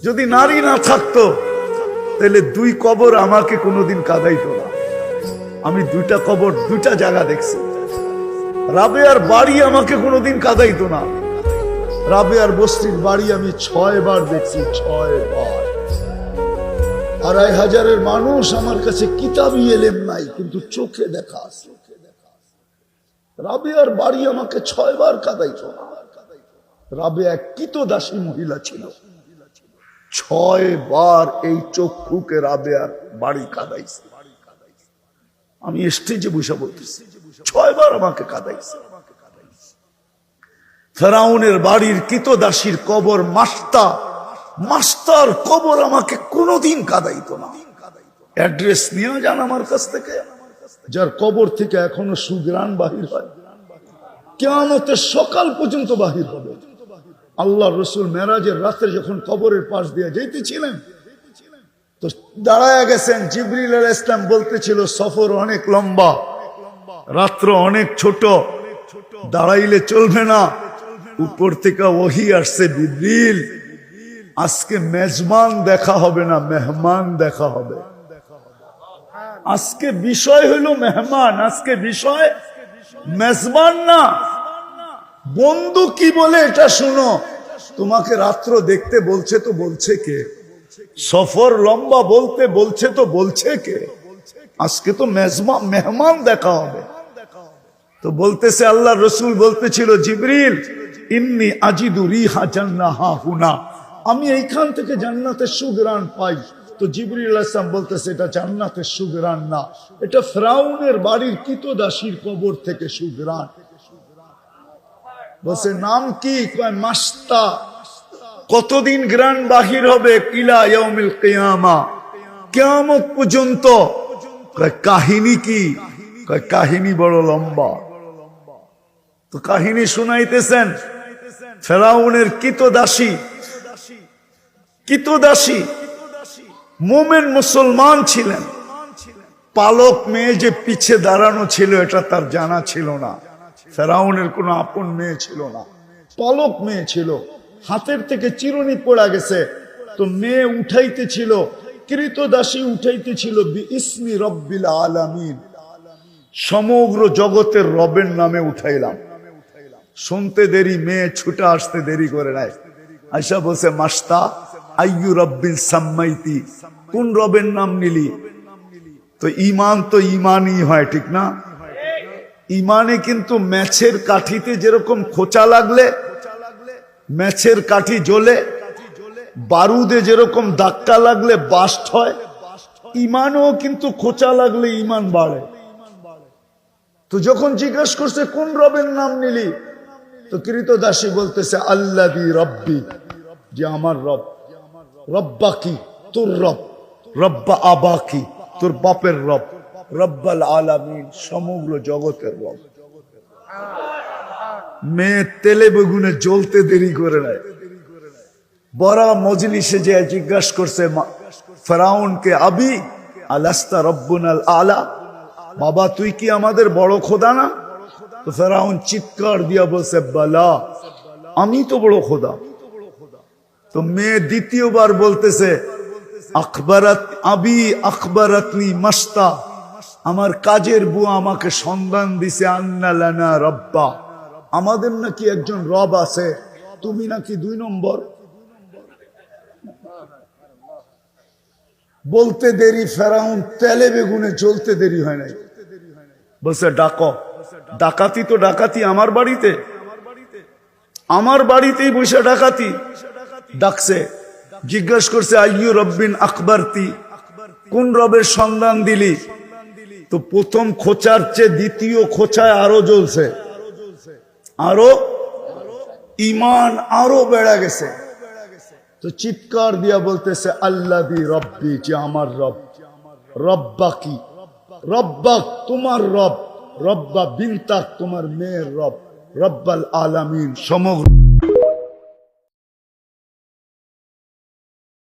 যদি নারী না থাকতো তাহলে দুই কবর আমাকে কোনোদিন কাঁদাইতো না। আমি দুইটা কবর দুইটা জায়গা দেখছি। রাবেয়ার বাড়ি আমাকে কোনোদিন কাঁদাইতো না। রাবেয়ার বস্তির বাড়ি আমি 6 বার দেখছি, 6 বার। 2500 মানুষ আমার কাছে কিতাবি এলেম নাই, কিন্তু চোখে দেখা আছে। রাবেয়ার বাড়ি আমাকে 6 বার কাঁদাইতো না। রাবেয়া কৃতদাসী মহিলা ছিল, 6 বার এই চক্ষুকে রাবেয়ার বাড়ি কাঁদাইছে। আমি স্টেজে বসে বলতেছি, 6 বার আমাকে কাঁদাইছে। ফেরাউনের বাড়ির কৃতদাসীর কবর মাস্টার কবর আমাকে কোনোদিন কাঁদাইতো না। অ্যাড্রেস নিয়ে যান আমার কাছ থেকে, যার কবর থেকে এখনো সুঘ্রাণ বাহির হয়, কিয়ামতের সকাল পর্যন্ত বাহির হবে। আল্লাহ রসুল মেরাজের রাতে যখন কবরের পাশ দিয়ে যাইতেছিলেন তো দাঁড়ায় গেছেন। জিবরিল আলাইহিস সালাম বলতেছিল সফর অনেক লম্বা, রাত্র অনেক ছোট, দাঁড়াইলে চলবে না। উপর থেকে ওহী আসছে, জিবরিল আজকে মেজবান দেখা হবে না, মেহমান দেখা হবে। আজকে বিষয় হইল মেহমান, আজকে বিষয় মেজবান না। বন্ধু কি বলে এটা শুনো, তোমাকে রাত্র দেখতে বলছে তো বলছে কে? সফর লম্বা বলতে বলছে তো বলছে কে? আজকে তো মেহমান দেখা হবে। তো বলতেছে আল্লাহ রসুল বলতেছিল, জিবরিল ইন্নী আজিদু রিহা জান্নাহা হুনা, আমি এইখান থেকে জান্নাতের সুঘ্রাণ পাই। তো জিবরিল আলাইহিস সালাম বলতেছে এটা জান্নাতের সুঘ্রাণ না, এটা ফিরআউনের বাড়ির কৃতদাসীর কবর থেকে সুঘ্রাণ। বলছে নাম কি? কয় মাস্তা। কতদিন গ্রান বাহির হবে? কিলা ইয়াউমিল কিয়ামা, কিয়ামত পর্যন্ত। কয় কাহিনী কি? কয় কাহিনী বড় লম্বা। তো কাহিনী শুনাইতেছেন। ফেরাউনের কৃতদাসী মুমিন মুসলমান ছিলেন। পালক মেয়ে যে পিছে দাঁড়ানো ছিল এটা তার জানা ছিল না। ফেরাউনের কোনো আপন মেয়ে ছিল না, পালক মেয়ে ছিল। হাতের থেকে চিরুনি পড়া গেছে, তো মেয়ে উঠাইতেছিল, কৃতদাসী উঠাইতেছিল বিইসমি রব্বিল আলামিন, সমগ্র জগতের রবের নামে উঠাইলাম। শুনতে দেরি, মেয়ে ছুটে আসতে দেরি করে নাই। আয়সা বলছে মাস্তা আইয়ু রব্বিল সাম্মাইতি, কোন রবের নাম নিলি? তো ঈমান তো ঈমানই হয়, ঠিক না? ঈমানে কিন্তু ম্যাচের কাঠিতে যেরকম খোঁচা লাগলে ম্যাচের কাঠি জ্বলে, বারুদে যেরকম ধাক্কা লাগলে বাস্ট হয়, ঈমানেও কিন্তু খোঁচা লাগলে ঈমান বাড়ে। তো যখন জিজ্ঞেস করছে কোন রবের নাম নিলি, তো কৃতদাসী বলতেছে আল্লাযী রব্বি, যে আমার রব। রব্বা কি? তোর রব। রব্বা আবা কি? তোর বাপের রব। রব্বাল আলামিন, সমগ্র জগতের রব। মেয়ে তেলে বেগুনে জ্বলতে দেরি করে নাই। বড় মজলিসে যে জিজ্ঞাসা করছে ফেরাউনকে, আবি আলাস্তা রব্বুনাল আলা, বাবা তুই কি আমাদের বড় খোদা না? তো ফেরাউন চিৎকার দিয়া বলছে বালা, আমি তো বড় খোদা। তো মেয়ে দ্বিতীয়বার বলতেছে আবি আখবারাতনি মাস্তা, আমার কাজের বুয়া আমাকে সন্ধান দিছে আন্না লানা রব্বা, আমাদের নাকি একজন রব আছে, তুমি নাকি 2 নম্বর। বলতে দেরি, ফেরাউন তেলে বেগুনে জ্বলতে দেরি হয় নাই। বলছে ডাকো। ডাকাতি তো ডাকাতি আমার বাড়িতে, আমার বাড়িতেই বসে ডাকাতি। ডাকছে, জিজ্ঞাসা করছে আইয়ু রব্বিন আখবারতি, কোন রবের সন্ধান দিলি? তো প্রথম খোঁচার চেয়ে দ্বিতীয় খোঁচায় আরো জ্বলছে, আরো ঈমান আরো বেড়ে গেছে। তো চিৎকার দিয়া বলতেছে আল্লাযী রব্বি, যে আমার রব। রব্বা কি? রব্বা তোমার রব। রব্বা বিনতাক, তোমার মেয়ের রব। রব্বাল আলামিন, সমগ্র